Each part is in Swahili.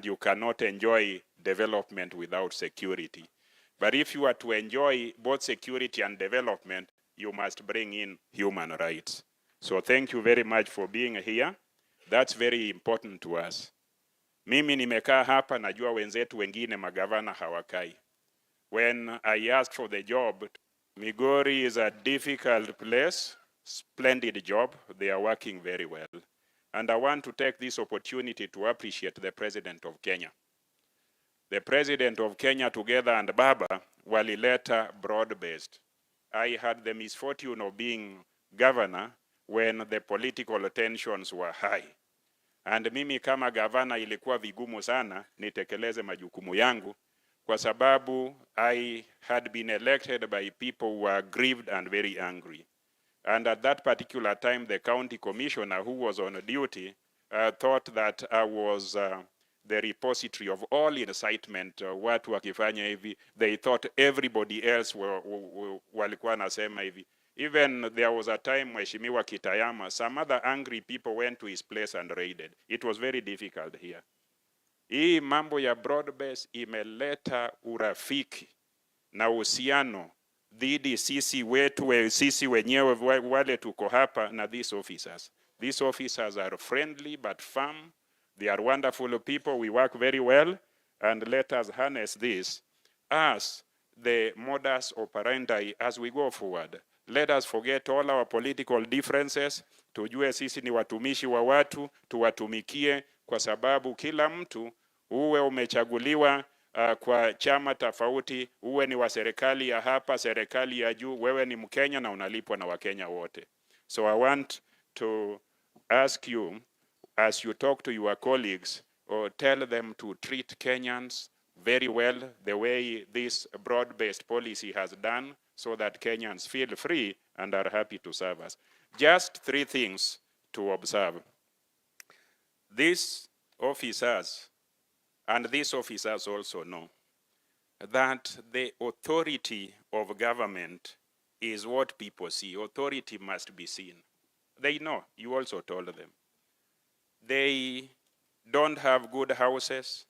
and you cannot enjoy development without security. But if you are to enjoy both security and development, you must bring in human rights. So thank you very much for being here. That's very important to us. Mimi nimekaa hapa, najua wenzetu wengine magavana hawakai. When I asked for the job, Migori is a difficult place, splendid job. They are working very well. And I want to take this opportunity to appreciate the President of Kenya. The President of Kenya together and Baba walileta broad-based. I had the misfortune of being governor when the political tensions were high. And mimi kama governor ilikuwa vigumu sana nitekeleze majukumu yangu kwa sababu I had been elected by people who were grieved and very angry. And at that particular time, the county commissioner who was on duty thought that I was the repository of all incitement. Watu wakifanya hivi, they thought everybody else walikuwa nasema hivi. Even there was a time, Mheshimiwa Kitayama, some other angry people went to his place and raided. It was very difficult here. Hii mambo ya broad-based imeleta urafiki na uhusiano dhidi sisi wenyewe wale tuko hapa na these officers. These officers are friendly but firm. They are wonderful people. We work very well. And let us harness this as the modus operandi as we go forward. Let us forget all our political differences. Tujue sisi ni watumishi wa watu, tuwatumikie kwa sababu kila mtu uwe umechaguliwa kwa chama tofauti, uwe ni wa serikali ya hapa, serikali ya juu, wewe ni Mkenya na unalipwa na Wakenya wote. So I want to ask you, as you talk to your colleagues, or tell them to treat Kenyans very well the way this broad-based policy has done, so that Kenyans feel free and are happy to serve us. Just 3 things to observe. These officers, and these officers also know, that the authority of government is what people see. Authority must be seen. They know, you also told them. They don't have good houses.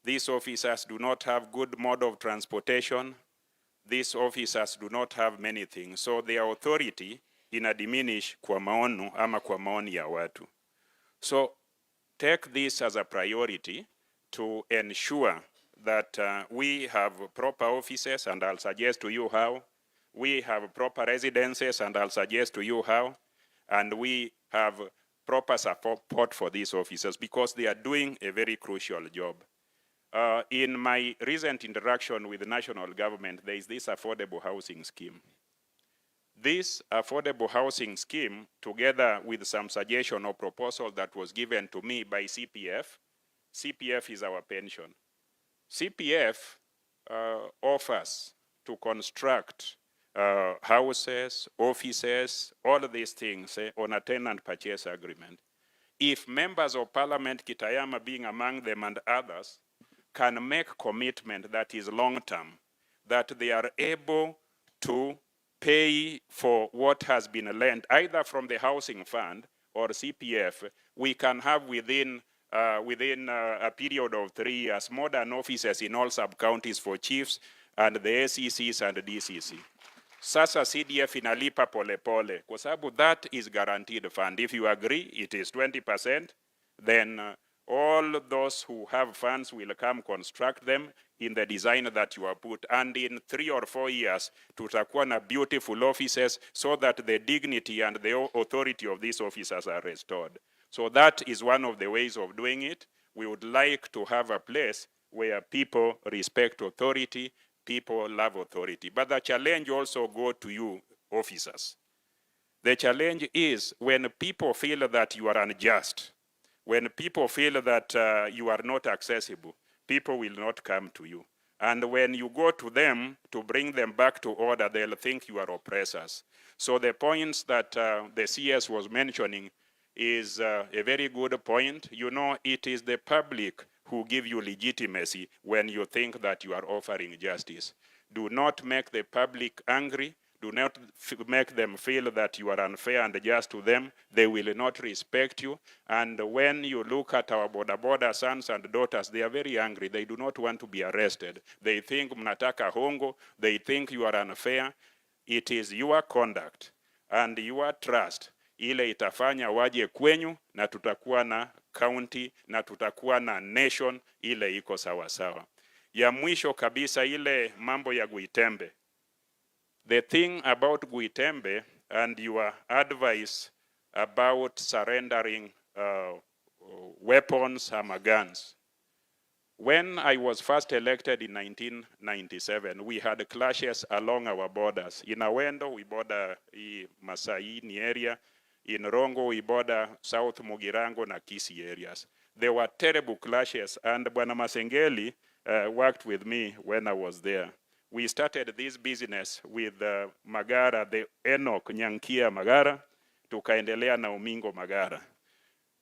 These officers do not have good mode of transportation. These officers do not have many things. So their authority ina diminish kwa maono ama kwa maoni ya watu. So take this as a priority to ensure that we have proper offices, and I'll suggest to you how. We have proper residences, and I'll suggest to you how. And we have proper support for these officers because they are doing a very crucial job. In my recent interaction with the national government, there is this affordable housing scheme. This affordable housing scheme, together with some suggestion or proposal that was given to me by CPF, CPF is our pension. CPF offers to construct houses, offices, all of these things on a tenant purchase agreement. If members of parliament, Kitayama being among them and others, can make commitment that is long-term, that they are able to pay for what has been lent, either from the housing fund or CPF, we can have within a period of 3 years modern offices in all sub-counties for chiefs and the ACCs and the DCC. Sasa CDF inalipa pole pole, kwa sababu that is guaranteed fund. If you agree, it is 20%, then all those who have funds will come construct them in the design that you have put. And in 3 or 4 years, tutakuwa na beautiful offices so that the dignity and the authority of these officers are restored. So that is one of the ways of doing it. We would like to have a place where people respect authority, people love authority. But the challenge also goes to you, officers. The challenge is when people feel that you are unjust, when people feel that you are not accessible, people will not come to you. And when you go to them to bring them back to order, they'll think you are oppressors. So the points that the CS was mentioning is a very good point. You know, it is the public who give you legitimacy when you think that you are offering justice. Do not make the public angry. Do not make them feel that you are unfair and just to them. They will not respect you. And when you look at our border sons and daughters, they are very angry. They do not want to be arrested. They think mnataka hongo. They think you are unfair. It is your conduct and your trust ile itafanya waje kwenyu, na tutakuwa na county na tutakuwa na nation ile iko sawa sawa. Ya mwisho kabisa ile mambo ya Gwitembe. The thing about Gwitembe and your advice about surrendering weapons and guns. When I was first elected in 1997, we had clashes along our borders. In Awendo, we border Masaini area. In Rongo, we border South Mugirango na Kisi areas. There were terrible clashes, and Bwana Masengeli worked with me when I was there. We started this business with Magara, the Enoch Nyankia Magara, tukaendelea na Umingo Magara.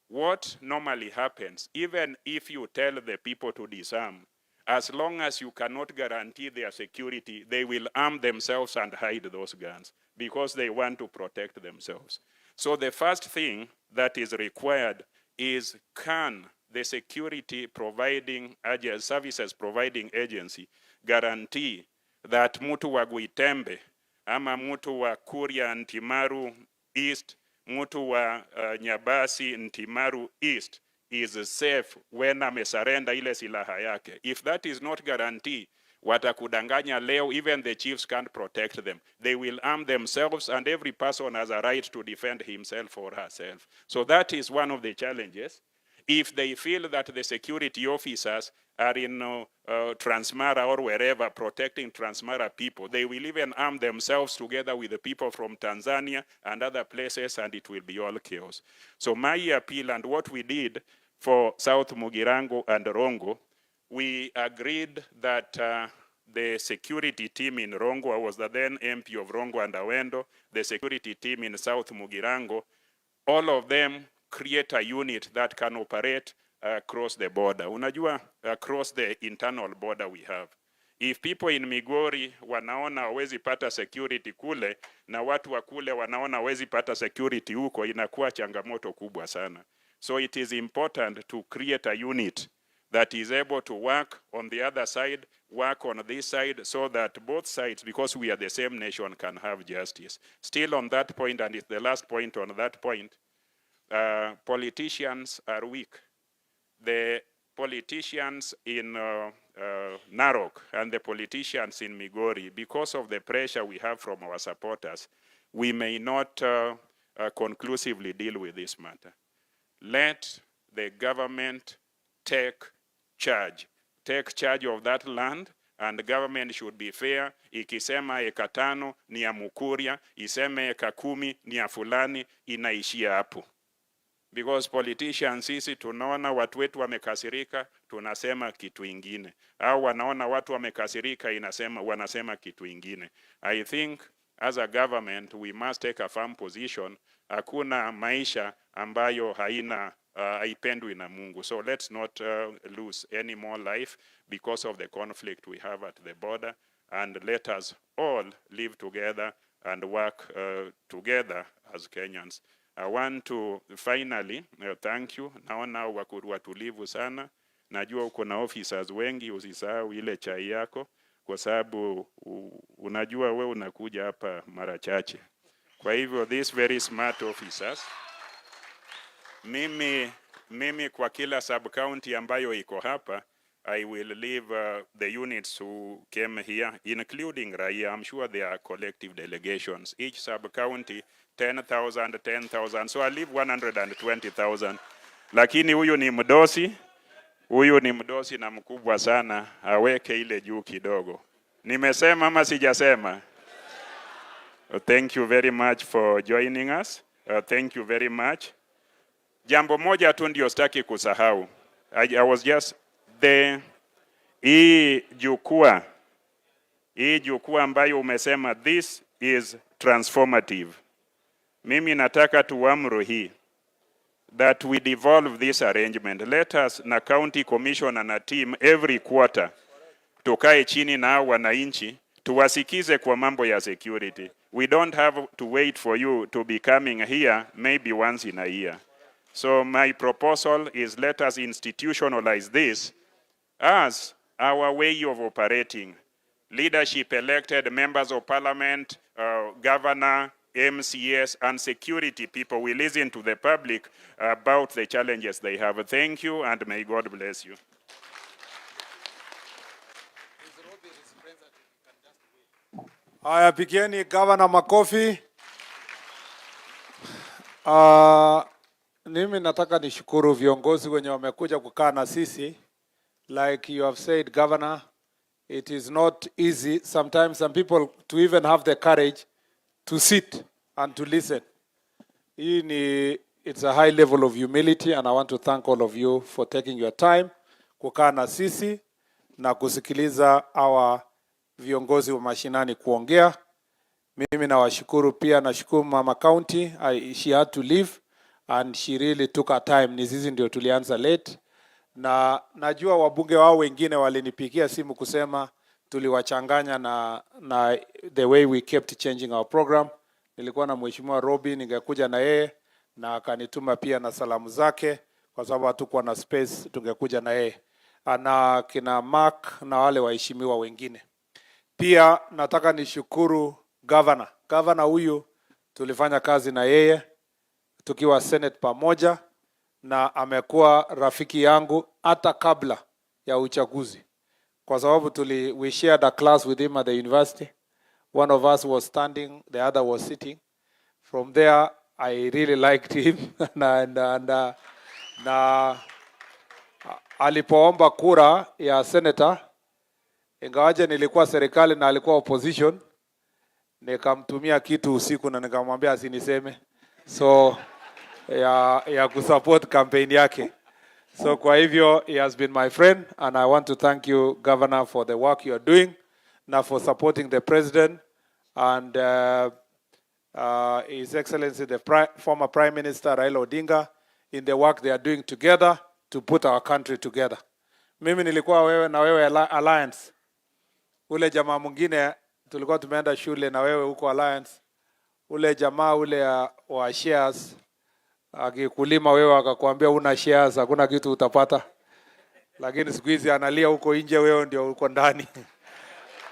What normally happens, even if you tell the people to disarm, as long as you cannot guarantee their security, they will arm themselves and hide those guns because they want to protect themselves. So the first thing that is required is, can the security providing services providing agency guarantee that mtu wa Gwitembe ama mtu wa Kuria Ntimaru East, mtu wa Nyabasi Ntimaru East is safe when amesurrender ile silaha yake? If that is not guaranteed, watakudanganya leo, even the chiefs can't protect them. They will arm themselves, and every person has a right to defend himself or herself. So that is one of the challenges. If they feel that the security officers are in Transmara or wherever protecting Transmara people, they will even arm themselves together with the people from Tanzania and other places, and it will be all chaos. So my appeal, and what we did for South Mugirango and Rongo, we agreed that the security team in Rongo, I was the then MP of Rongo and Awendo, the security team in South Mugirango, all of them create a unit that can operate across the border. Unajua, across the internal border we have. If people in Migori wanaona hawezi pata security kule, na watu wa kule wanaona hawezi pata security huko, inakuwa changamoto kubwa sana. So it is important to create a unit that is able to work on the other side, work on this side, so that both sides, because we are the same nation, can have justice. Still on that point, and it's the last point on that point, politicians are weak. The politicians in Narok and the politicians in Migori, because of the pressure we have from our supporters, we may not conclusively deal with this matter. Let the government take charge of that land, and the government should be fair. Ikisema eka 5 ni ya Mukuria, iseme eka 10 ni ya fulani, inaishia hapo. Because politicians sisi tunaona watu wetu wamekasirika, tunasema kitu ingine. Au wanaona watu wamekasirika, wanasema kitu ingine. I think as a government we must take a firm position. Hakuna maisha ambayo haipendwi na Mungu. So let's not lose any more life because of the conflict we have at the border, and let us all live together and work together as Kenyans. I want to finally thank you. Naona watulivu sana. Najua uko na officers wengi, usisahau ile chai yako kwa sababu unajua wewe unakuja hapa mara chache. Kwa hivyo these very smart officers, mimi kwa kila sub county ambayo iko hapa, I will leave the units who came here, including Raia. I'm sure they are collective delegations. Each sub county 10,000. So I leave 120,000. Lakini huyu ni mdosi na mkubwa sana, aweke ile juu kidogo. Nimesema ama sijasema? Thank you very much for joining us. Thank you very much. Jambo moja tu ndio sitaki kusahau. I was just hii jukwaa ambayo umesema this is transformative. Mimi nataka tuamuru hii, that we devolve this arrangement. Let us na county commissioner na team every quarter tukae chini na wananchi tuwasikize kwa mambo ya security. We don't have to wait for you to be coming here maybe once in a year. So my proposal is let us institutionalize this as our way of operating. Leadership elected, members of parliament, governor, MCS, and security people will listen to the public about the challenges they have. Thank you, and may God bless you. Haya, pigeni Governor makofi. Mimi nataka nishukuru viongozi wenye wamekuja kukaa na sisi. Like you have said, Governor, it is not easy sometimes some people to even have the courage to sit and to listen. It's a high level of humility, and I want to thank all of you for taking your time kukaa na sisi na kusikiliza our viongozi wa mashinani kuongea. Mimi nawashukuru pia, nashukuru Mama County. She had to leave and she really took her time. Ni sisi ndio tulianza late, na najua wabunge wao wengine walinipigia simu kusema tuliwachanganya na the way we kept changing our program. Nilikuwa na Mheshimiwa Robi, ningekuja na yeye na akanituma pia na salamu zake, kwa sababu hatukuwa na space, tungekuja na yeye na kina Mark na wale waheshimiwa wengine. Pia nataka nishukuru governor. Governor huyu tulifanya kazi na yeye tukiwa Senate pamoja, na amekuwa rafiki yangu hata kabla ya uchaguzi, kwa sababu we shared a class with him at the university. One of us was standing, the other was sitting. From there, I really liked him. na alipoomba kura ya senator, ingawaje nilikuwa serikali na alikuwa opposition, nikamtumia kitu usiku na nikamwambia asiniseme. So ya kusupport campaign yake. So kwa hivyo, he has been my friend, and I want to thank you, Governor, for the work you are doing, now for supporting the president and His Excellency the former Prime Minister Raila Odinga in the work they are doing together to put our country together. Mimi nilikuwa wewe na wewe Alliance. Ule jamaa mwingine tulikuwa tumeenda shule na wewe huko Alliance. Ule jamaa ule wa shares akikulima wewe akakwambia una shares, hakuna kitu utapata. Lakini siku hizi analia huko nje, wewe ndio uko ndani.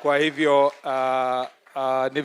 Kwa hivyo ni